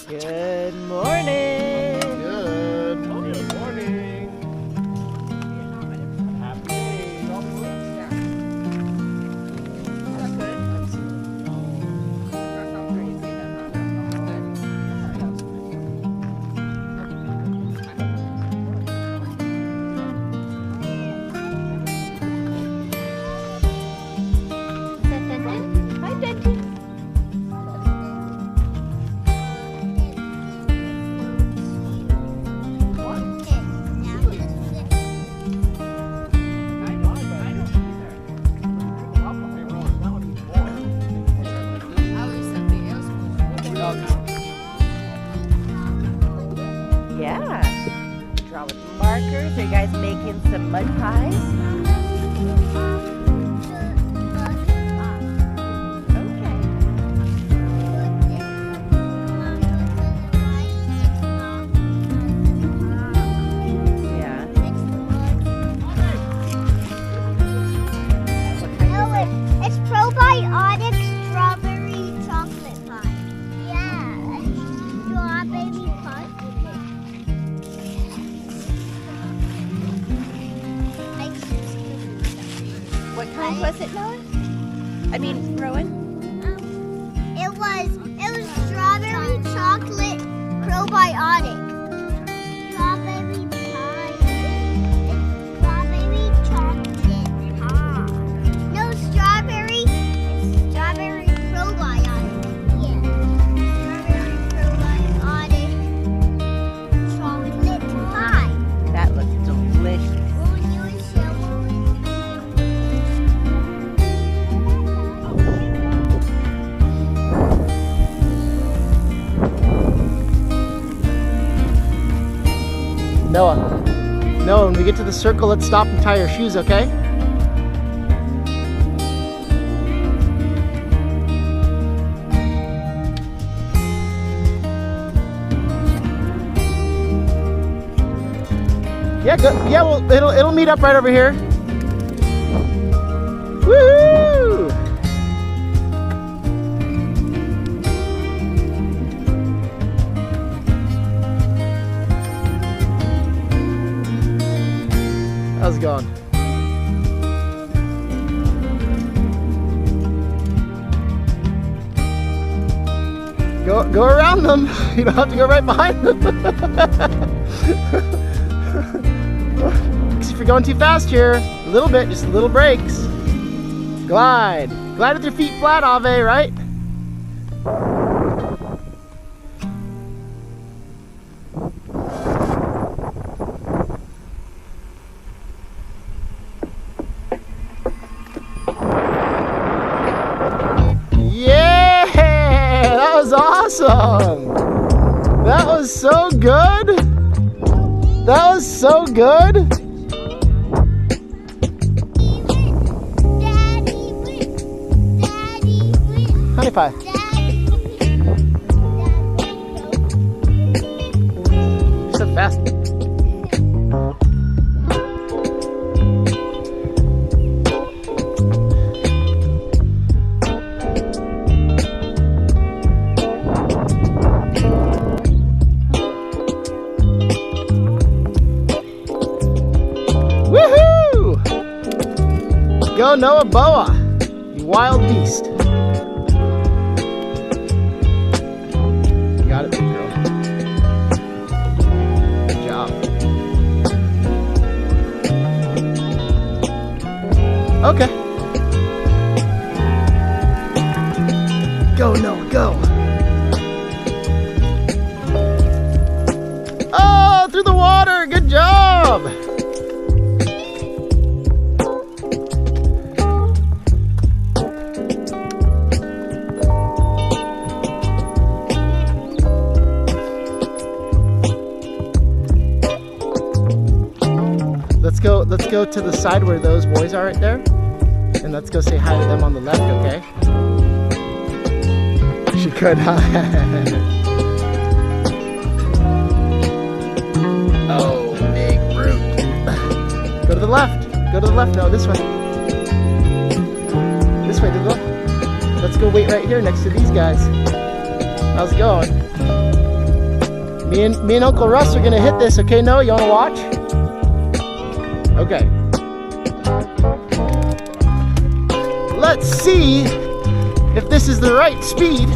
Good morning. Good morning. Happy day. Hi, Benji. Yeah. Draw with markers. Are you guys making some mud pies? Okay. Yeah. What kind is it? It's probiotic strawberry chocolate pie. Yeah, strawberry pie. What kind was it, Noah? I mean, Rowan? It was strawberry chocolate probiotic. Strawberry pie. It's strawberry chocolate pie. No, strawberry. It's strawberry probiotic. Yeah. Strawberry probiotic chocolate pie. That looks delicious. Will you show Noah, when we get to the circle, let's stop and tie your shoes, okay? Yeah, good. Yeah, well, it'll meet up right over here. Woohoo! How's it going? Go around them. You don't have to go right behind them. If you're going too fast here, a little bit, just little breaks. Glide. Glide with your feet flat, Ave, right? Yeah! That was awesome! That was so good! That was so good! High five. You're so fast. Woohoo! Go Noah Boa, you wild beast. Got it, big girl. Good job. Okay. Go, Noah, go. Oh, through the water. Good job. Let's go to the side where those boys are right there. And let's go say hi to them on the left, okay? She could, huh? Oh, big brute. Go to the left. Go to the left. No, this way. This way to the left. Let's go wait right here next to these guys. How's it going? Me and Uncle Russ are gonna hit this, okay, Noah? You wanna watch? Okay. Let's see if this is the right speed.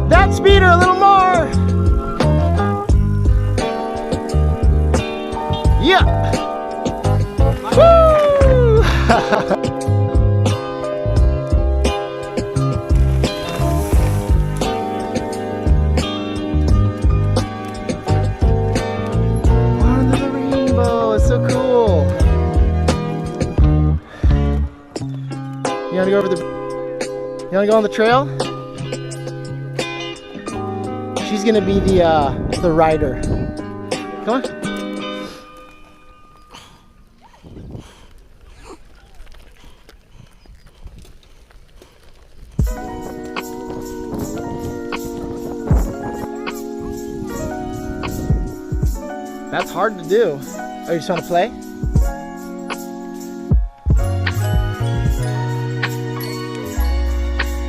That speed or a little more. Yeah. Woo! Part of the rainbow. It's so cool. You wanna go over the? You wanna go on the trail? She's gonna be the rider. Come on. That's hard to do. Oh, you just want to play?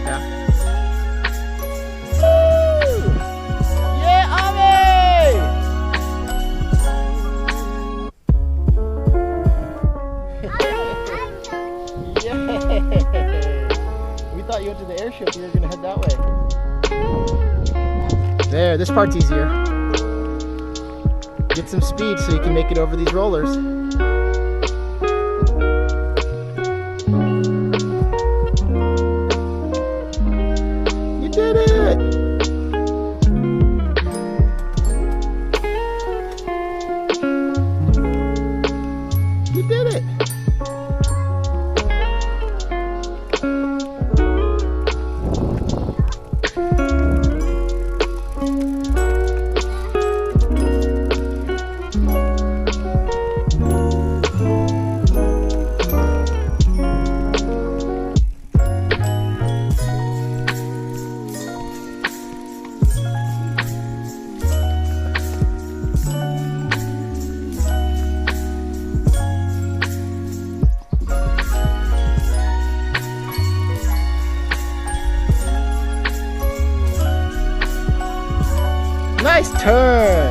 Yeah. Woo! Yeah, Ave! Yeah. We thought you went to the airship. We were going to head that way. There, this part's easier. Get some speed so you can make it over these rollers. You did it! You did it! Nice turn!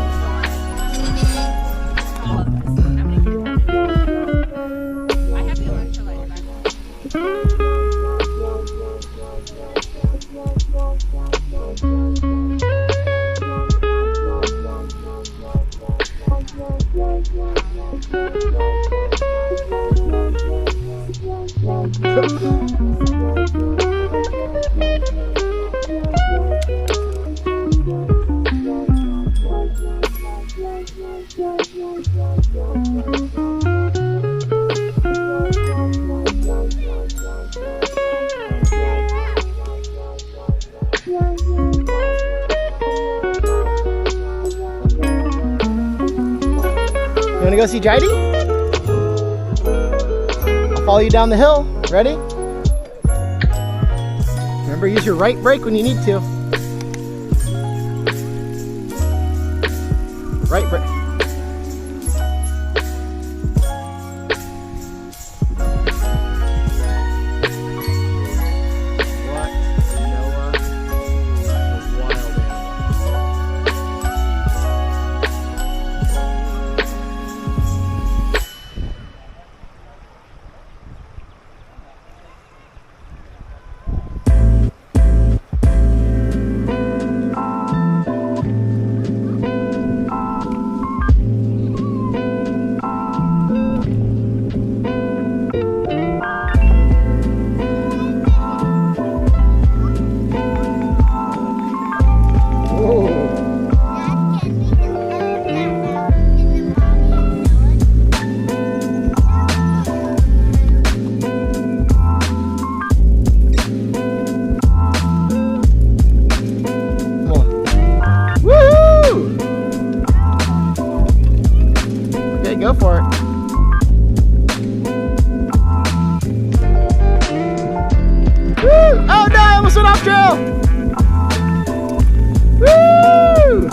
You wanna go see Jaidy? I'll follow you down the hill. Ready? Remember, use your right brake when you need to. Right brake. Go for it. Woo! Oh no, I almost went off trail. Woo!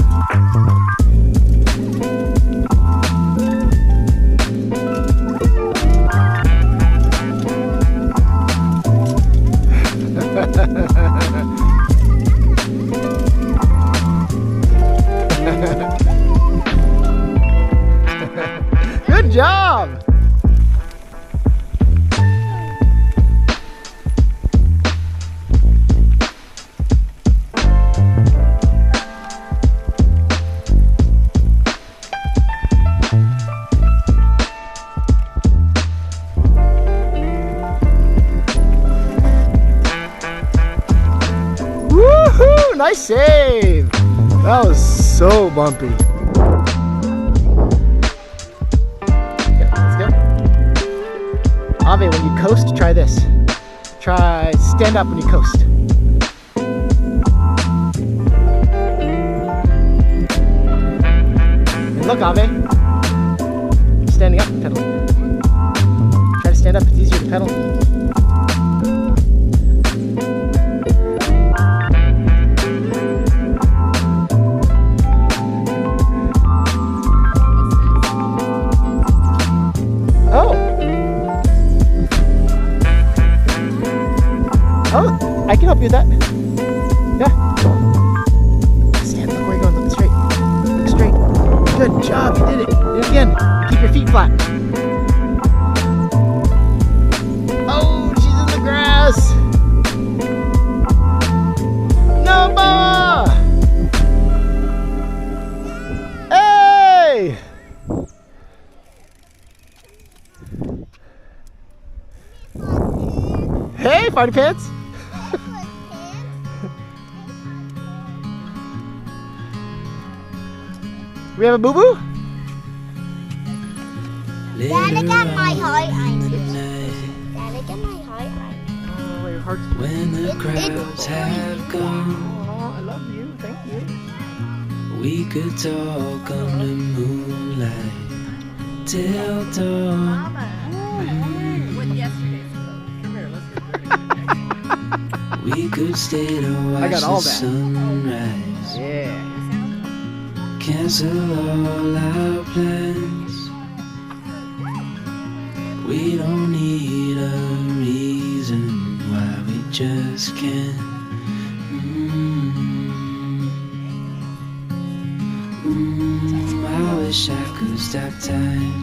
job! Woohoo! Nice save! That was so bumpy. Let's go. Ave, when you coast, try this. Try stand up when you coast. And look, Ave. Standing up and pedaling. Try to stand up, it's easier to pedal. Oh, I can help you with that. Yeah. Stand, look where you're going, look straight. Look straight. Good job, you did it. Do it again. Keep your feet flat. Oh, she's in the grass. No more. Hey! Hey, Farty Pants. We have a boo-boo? Daddy got my heart on it. Daddy got my heart on it. Oh, your heart's When the crowds have gone, oh, I love you. Thank you. we could talk under moonlight till dawn. We could stay to watch got all the that. sunrise. Yeah. Cancel all our plans. We don't need a reason why we just can't. I wish I could stop time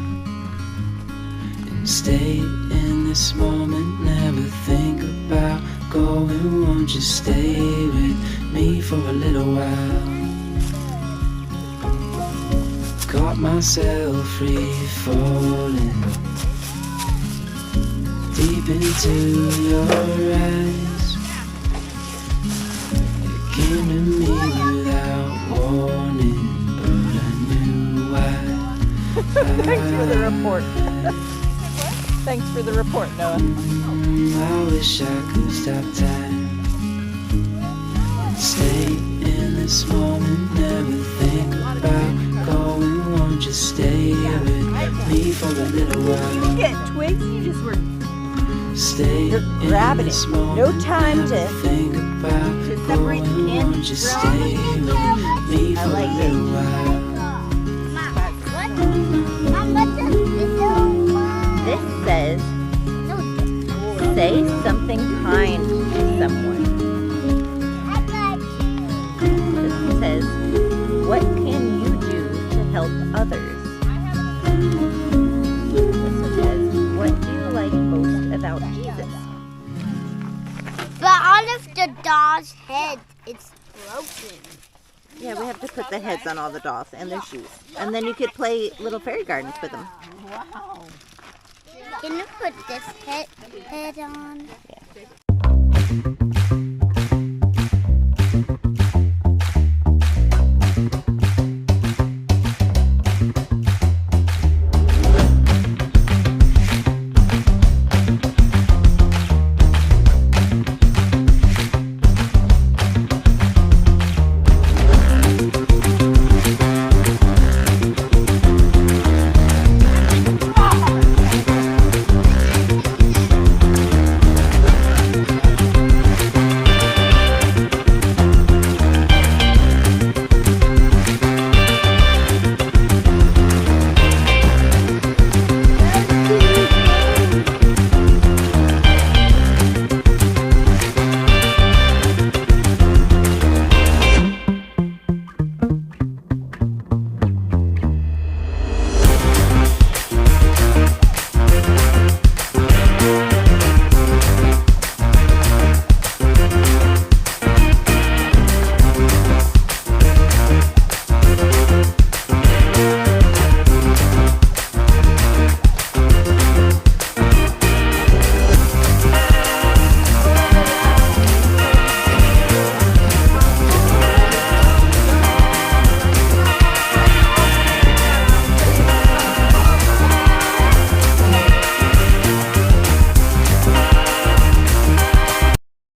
and stay in this moment. Never think about going. Won't you stay with me for a little while? Caught myself free falling deep into your eyes. It came to me without warning, but I knew why. Thanks for the report. Thanks for the report, Noah. I wish I could stop time and stay in this moment. Never think about going. Won't you stay with me for a little while? Get twigs, you just were Stay You're in grabbing this it. moment. No time Never to think about separate the going. candy Won't you from stay with me I for like a little while? This says, say something kind to someone. This says, what can you do to help others? This one says, what do you like most about Jesus? But all of the doll's head, it's broken. Yeah, we have to put the heads on all the dolls and their shoes. And then you could play little fairy gardens with them. Can you put this head on? Yeah.